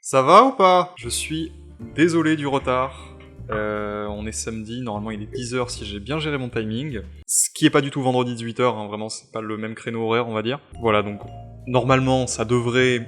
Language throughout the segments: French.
Ça va ou pas? Je suis désolé du retard. On est samedi, normalement il est 10h si j'ai bien géré mon timing. Ce qui est pas du tout vendredi 18h, hein, vraiment c'est pas le même créneau horaire on va dire. Voilà donc, normalement ça devrait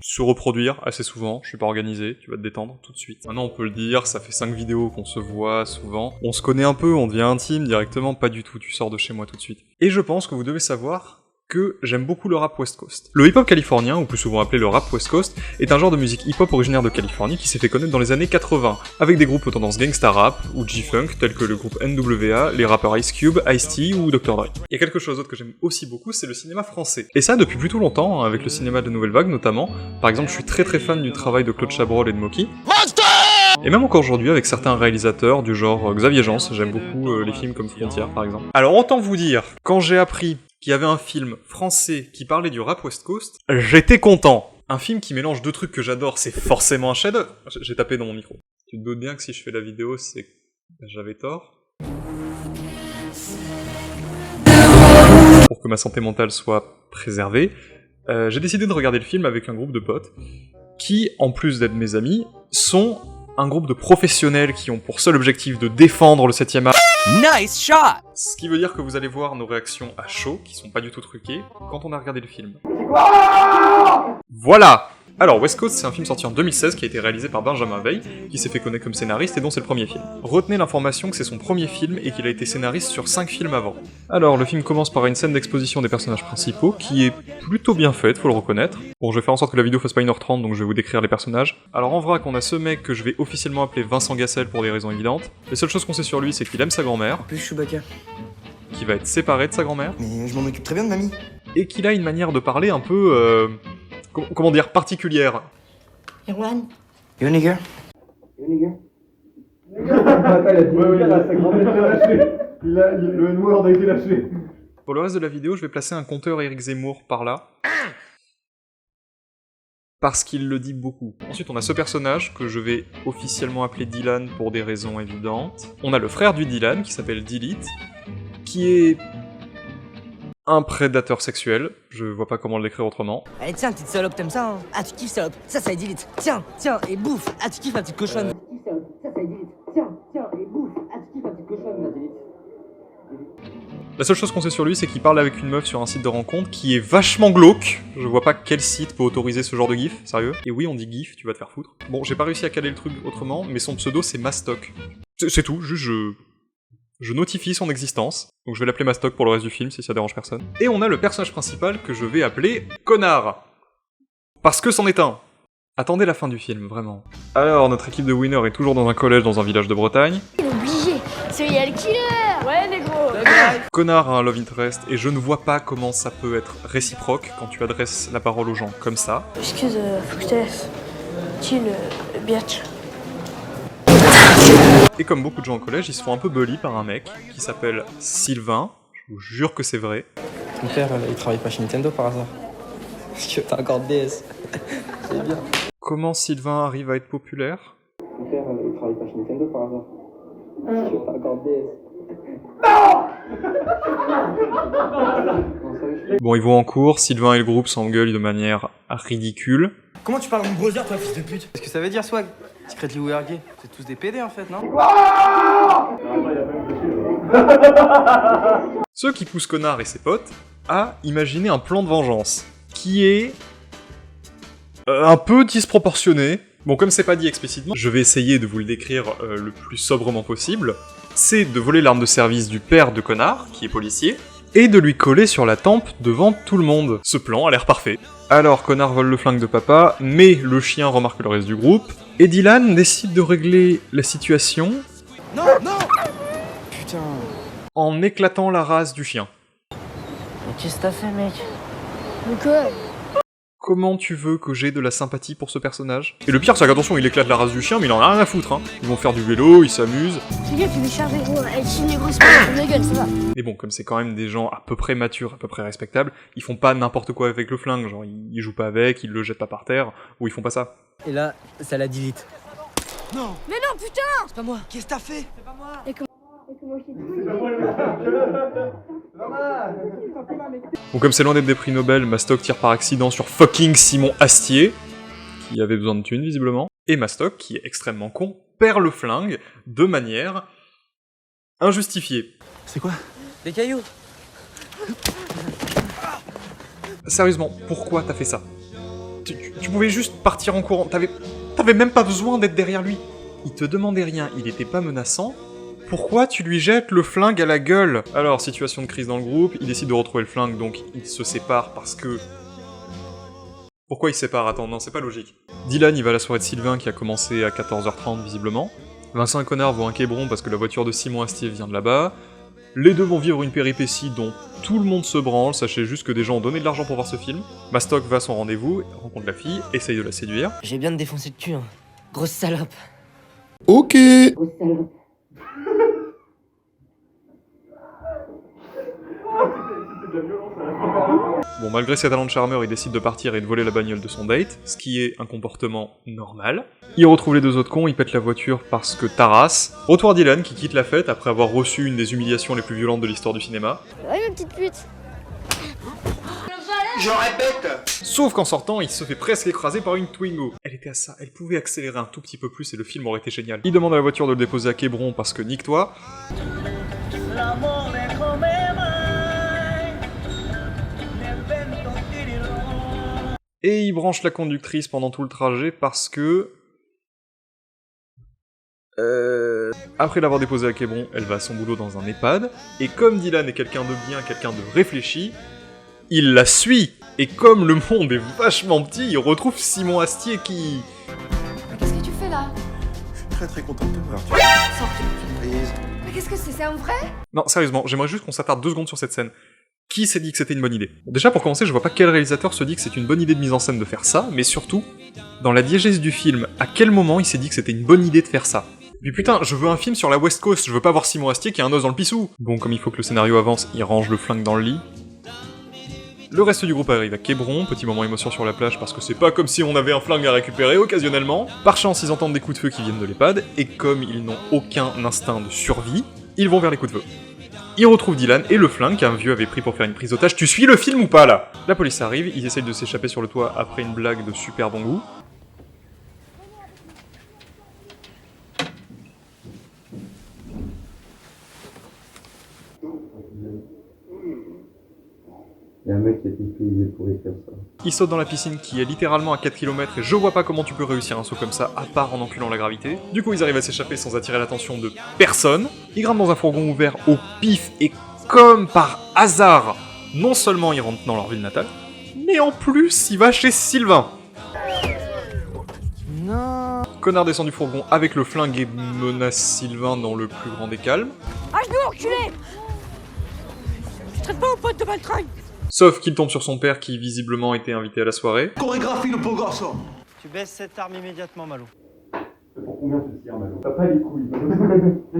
se reproduire assez souvent, je suis pas organisé, tu vas te détendre tout de suite. Maintenant on peut le dire, ça fait 5 vidéos qu'on se voit souvent. On se connaît un peu, on devient intime directement, pas du tout, tu sors de chez moi tout de suite. Et je pense que vous devez savoir que j'aime beaucoup le rap West Coast. Le hip-hop californien, ou plus souvent appelé le rap West Coast, est un genre de musique hip-hop originaire de Californie qui s'est fait connaître dans les années 80, avec des groupes aux tendances gangsta rap ou G-Funk, tels que le groupe NWA, les rappeurs Ice Cube, Ice-T ou Dr. Dre. Il y a quelque chose d'autre que j'aime aussi beaucoup, c'est le cinéma français. Et ça depuis plutôt longtemps, hein, avec le cinéma de Nouvelle Vague notamment. Par exemple, je suis très fan du travail de Claude Chabrol et de Moki. Et même encore aujourd'hui avec certains réalisateurs du genre Xavier Jans, j'aime beaucoup les films comme Frontières par exemple. Alors autant vous dire, quand j'ai appris qu'il y avait un film français qui parlait du rap West Coast, j'étais content. Un film qui mélange deux trucs que j'adore, c'est forcément un chef-d'œuvre. J'ai tapé dans mon micro. Tu te doutes bien que si je fais la vidéo, c'est que j'avais tort. Pour que ma santé mentale soit préservée, j'ai décidé de regarder le film avec un groupe de potes qui, en plus d'être mes amis, sont un groupe de professionnels qui ont pour seul objectif de défendre le 7ème art. Nice shot! Ce qui veut dire que vous allez voir nos réactions à chaud, qui sont pas du tout truquées, quand on a regardé le film. Voilà! Alors, West Coast, c'est un film sorti en 2016 qui a été réalisé par Benjamin Veil, qui s'est fait connaître comme scénariste et dont c'est le premier film. Retenez l'information que c'est son premier film et qu'il a été scénariste sur 5 films avant. Alors, le film commence par une scène d'exposition des personnages principaux, qui est plutôt bien faite, faut le reconnaître. Bon, je vais faire en sorte que la vidéo fasse pas 1h30, donc je vais vous décrire les personnages. Alors en vrac, on a ce mec que je vais officiellement appeler Vincent Gassel pour des raisons évidentes. Les seules choses qu'on sait sur lui, c'est qu'il aime sa grand-mère, En plus, Chewbacca. qu'il va être séparé de sa grand-mère, Mais je m'en occupe très bien de mamie. et qu'il a une manière de parler un peu, comment dire, particulière. Erwan. You a nigger? Le N-word a été lâché. Pour le reste de la vidéo, je vais placer un compteur Éric Zemmour par là. Parce qu'il le dit beaucoup. Ensuite, on a ce personnage que je vais officiellement appeler Dylan pour des raisons évidentes. On a le frère du Dylan, qui s'appelle Dilith, qui est un prédateur sexuel. Je vois pas comment le décrire autrement. Allez tiens, petite salope, t'aimes ça hein? Ah tu kiffes salope, ça est delete. Tiens, et bouffe. Ah tu kiffes la petite cochonne. Ça est delete. Tiens, et bouffe. Ah tu kiffes la petite cochonne, la delete. La seule chose qu'on sait sur lui, c'est qu'il parle avec une meuf sur un site de rencontre qui est vachement glauque. Je vois pas quel site peut autoriser ce genre de gif, sérieux. Et oui, on dit gif, tu vas te faire foutre. Bon, j'ai pas réussi à caler le truc autrement, mais son pseudo c'est Mastoc. C'est tout, juste je notifie son existence. Donc je vais l'appeler Mastoc pour le reste du film, si ça dérange personne. Et on a le personnage principal que je vais appeler Connard. Parce que c'en est un. Attendez la fin du film, vraiment. Alors, notre équipe de winners est toujours dans un collège dans un village de Bretagne. Il est obligé. Serial killer. Ouais, négro. Connard a un love interest, et je ne vois pas comment ça peut être réciproque quand tu adresses la parole aux gens comme ça. Excuse, faut que je te laisse. Chill, biatch. Et comme beaucoup de gens au collège, ils se font un peu bully par un mec qui s'appelle Sylvain. Je vous jure que c'est vrai. Ton père, il travaille pas chez Nintendo par hasard. Parce que t'as encore DS. C'est bien. Comment Sylvain arrive à être populaire? Ton père, il travaille pas chez Nintendo par hasard. Parce que t'as encore DS. Bon, ils vont en cours, Sylvain et le groupe s'engueulent de manière ridicule. Comment tu parles à mon brother, toi, fils de pute? Qu'est-ce que ça veut dire, swag? Secretly we are gay. C'est tous des PD en fait, non? Ce qui pousse Connard et ses potes à imaginer un plan de vengeance qui est un peu disproportionné. Bon, comme c'est pas dit explicitement, je vais essayer de vous le décrire le plus sobrement possible. C'est de voler l'arme de service du père de Connard, qui est policier, et de lui coller sur la tempe devant tout le monde. Ce plan a l'air parfait. Alors, Connard vole le flingue de papa, mais le chien remarque le reste du groupe, et Dylan décide de régler la situation Non! Putain. en éclatant la race du chien. Mais qu'est-ce que t'as fait mec? Mais quoi? Comment tu veux que j'ai de la sympathie pour ce personnage? Et le pire, c'est qu'attention, il éclate la race du chien, mais il en a rien à foutre, hein. Ils vont faire du vélo, ils s'amusent. Fais gaffe, il est chargé. Ouais, chill, négro, c'est pas la gueule, ça va. Mais bon, comme c'est quand même des gens à peu près matures, à peu près respectables, ils font pas n'importe quoi avec le flingue, genre ils jouent pas avec, ils le jettent pas par terre, ou ils font pas ça. Et là, ça la delete. Non! Mais non, putain. C'est pas moi. Qu'est-ce que t'as fait? Et comment je t'ai trouvé? Bon, comme c'est loin d'être des prix Nobel, Mastoc tire par accident sur fucking Simon Astier, qui avait besoin de thunes visiblement, et Mastock, qui est extrêmement con, perd le flingue de manière injustifiée. C'est quoi? Des cailloux. Sérieusement, pourquoi t'as fait ça? Tu pouvais juste partir en courant, t'avais même pas besoin d'être derrière lui. Il te demandait rien, il était pas menaçant. Pourquoi tu lui jettes le flingue à la gueule? Alors, situation de crise dans le groupe, il décide de retrouver le flingue, donc il se sépare parce que... Pourquoi il se sépare? Attends, non, c'est pas logique. Dylan, il va à la soirée de Sylvain qui a commencé à 14h30 visiblement. Vincent et Connard vont à Quiberon parce que la voiture de Simon Astier vient de là-bas. Les deux vont vivre une péripétie dont tout le monde se branle, sachez juste que des gens ont donné de l'argent pour voir ce film. Mastock va à son rendez-vous, rencontre la fille, essaye de la séduire. J'ai bien te défoncé le cul, hein. Grosse salope. Ok. Grosse salope. Bon, malgré ses talents de charmeur, il décide de partir et de voler la bagnole de son date, ce qui est un comportement normal. Il retrouve les deux autres cons, il pète la voiture parce que Taras. Retour à Dylan qui quitte la fête après avoir reçu une des humiliations les plus violentes de l'histoire du cinéma. Ouais, ma petite pute. Sauf qu'en sortant, il se fait presque écraser par une Twingo. Elle était à ça, elle pouvait accélérer un tout petit peu plus et le film aurait été génial. Il demande à la voiture de le déposer à Quiberon parce que nique-toi. Et il branche la conductrice pendant tout le trajet parce que... Après l'avoir déposée à Quiberon, elle va à son boulot dans un EHPAD, et comme Dylan est quelqu'un de bien, quelqu'un de réfléchi, il la suit. Et comme le monde est vachement petit, il retrouve Simon Astier qui... Mais qu'est-ce que tu fais là? Je suis très content de te voir. Surprise. Mais qu'est-ce que c'est un vrai? Non, sérieusement, j'aimerais juste qu'on s'attarde 2 secondes sur cette scène. Qui s'est dit que c'était une bonne idée? Bon, déjà, pour commencer, je vois pas quel réalisateur se dit que c'est une bonne idée de mise en scène de faire ça, mais surtout, dans la diégèse du film, à quel moment il s'est dit que c'était une bonne idée de faire ça? Puis putain, je veux un film sur la West Coast, je veux pas voir Simon Astier qui a un os dans le pissou. Bon, comme il faut que le scénario avance, il range le flingue dans le lit. Le reste du groupe arrive à Quiberon, petit moment émotion sur la plage parce que c'est pas comme si on avait un flingue à récupérer occasionnellement. Par chance, ils entendent des coups de feu qui viennent de l'EHPAD, et comme ils n'ont aucun instinct de survie, ils vont vers les coups de feu. Ils retrouvent Dylan et le flingue qu'un vieux avait pris pour faire une prise d'otage. Tu suis le film ou pas là? La police arrive, ils essayent de s'échapper sur le toit après une blague de super bon goût. Il y a un mec qui a été utilisé pour écrire ça. Ils sautent dans la piscine qui est littéralement à 4 km et je vois pas comment tu peux réussir un saut comme ça à part en enculant la gravité. Du coup ils arrivent à s'échapper sans attirer l'attention de personne. Ils grimpent dans un fourgon ouvert au pif et comme par hasard, non seulement ils rentrent dans leur ville natale, mais en plus il va chez Sylvain. Non. Connard descend du fourgon avec le flingue et menace Sylvain dans le plus grand des calmes. À genoux, enculé! Tu traites pas mon pote de baltringue! Sauf qu'il tombe sur son père qui visiblement était invité à la soirée. Chorégraphie le beau garçon. Tu baisses cette arme immédiatement, Malo. Pour combien tu tires, Malo? T'as pas les couilles.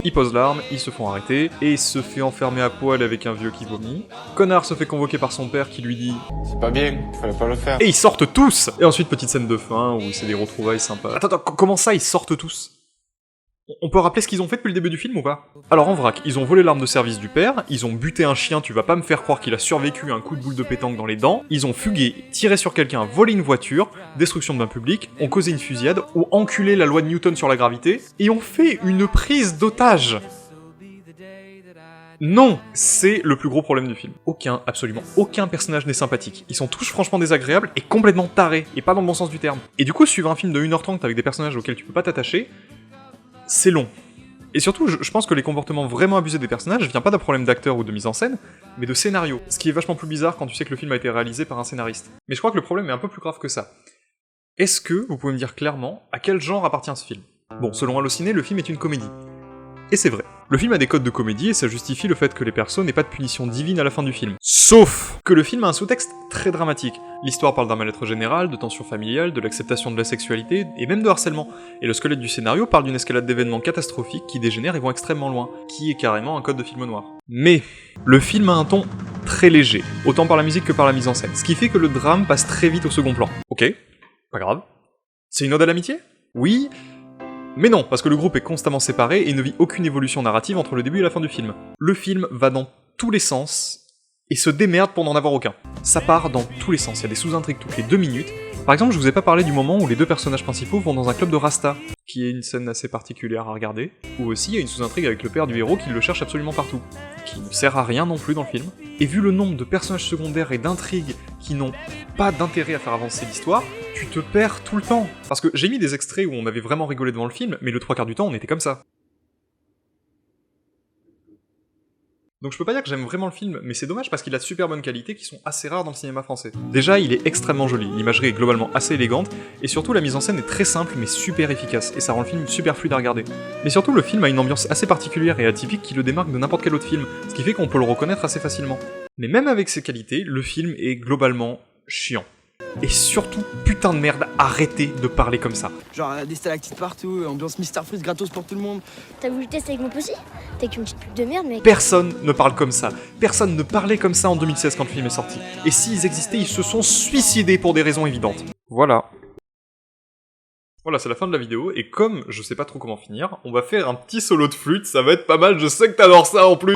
Ils posent l'arme, ils se font arrêter, et se fait enfermer à poil avec un vieux qui vomit. Connard se fait convoquer par son père qui lui dit « C'est pas bien, fallait pas le faire. » Et ils sortent tous. Et ensuite, petite scène de fin où c'est des retrouvailles sympas. Attends, comment ça, ils sortent tous? On peut rappeler ce qu'ils ont fait depuis le début du film ou pas? Alors en vrac, ils ont volé l'arme de service du père, ils ont buté un chien, tu vas pas me faire croire qu'il a survécu à un coup de boule de pétanque dans les dents, ils ont fugué, tiré sur quelqu'un, volé une voiture, destruction de biens publics, ont causé une fusillade, ont enculé la loi de Newton sur la gravité, et ont fait une prise d'otage. Non, c'est le plus gros problème du film. Absolument aucun personnage n'est sympathique. Ils sont tous franchement désagréables et complètement tarés, et pas dans le bon sens du terme. Et du coup, suivre un film de 1h30 avec des personnages auxquels tu peux pas t'attacher, c'est long. Et surtout, je pense que les comportements vraiment abusés des personnages vient pas d'un problème d'acteur ou de mise en scène, mais de scénario. Ce qui est vachement plus bizarre quand tu sais que le film a été réalisé par un scénariste. Mais je crois que le problème est un peu plus grave que ça. Est-ce que vous pouvez me dire clairement à quel genre appartient ce film? Bon, selon Allociné, le film est une comédie. Et c'est vrai. Le film a des codes de comédie et ça justifie le fait que les persos n'aient pas de punition divine à la fin du film. Sauf que le film a un sous-texte très dramatique. L'histoire parle d'un mal-être général, de tensions familiales, de l'acceptation de la sexualité et même de harcèlement. Et le squelette du scénario parle d'une escalade d'événements catastrophiques qui dégénèrent et vont extrêmement loin, qui est carrément un code de film noir. Mais le film a un ton très léger, autant par la musique que par la mise en scène, ce qui fait que le drame passe très vite au second plan. Ok, pas grave. C'est une ode à l'amitié? Oui. Mais non, parce que le groupe est constamment séparé et ne vit aucune évolution narrative entre le début et la fin du film. Le film va dans tous les sens et se démerde pour n'en avoir aucun. ça part dans tous les sens, il y a des sous-intrigues toutes les 2 minutes. Par exemple, je vous ai pas parlé du moment où les deux personnages principaux vont dans un club de Rasta, qui est une scène assez particulière à regarder, où aussi il y a une sous-intrigue avec le père du héros qui le cherche absolument partout, qui ne sert à rien non plus dans le film. Et vu le nombre de personnages secondaires et d'intrigues qui n'ont pas d'intérêt à faire avancer l'histoire, tu te perds tout le temps. Parce que j'ai mis des extraits où on avait vraiment rigolé devant le film, mais le 3/4 du temps on était comme ça. Donc je peux pas dire que j'aime vraiment le film, mais c'est dommage parce qu'il a de super bonnes qualités qui sont assez rares dans le cinéma français. Déjà, il est extrêmement joli, l'imagerie est globalement assez élégante, et surtout la mise en scène est très simple mais super efficace, et ça rend le film super fluide à regarder. Mais surtout, le film a une ambiance assez particulière et atypique qui le démarque de n'importe quel autre film, ce qui fait qu'on peut le reconnaître assez facilement. Mais même avec ces qualités, le film est globalement chiant. Et surtout, putain de merde, arrêtez de parler comme ça. Genre des stalactites partout, ambiance Mr. Freeze gratos pour tout le monde. T'as voulu tester avec mon pussy? T'es qu'une petite pute de merde, mec. Personne ne parle comme ça. Personne ne parlait comme ça en 2016 quand le film est sorti. Et s'ils existaient, ils se sont suicidés pour des raisons évidentes. Voilà. Voilà, c'est la fin de la vidéo, et comme je sais pas trop comment finir, on va faire un petit solo de flûte, ça va être pas mal, je sais que t'adores ça en plus.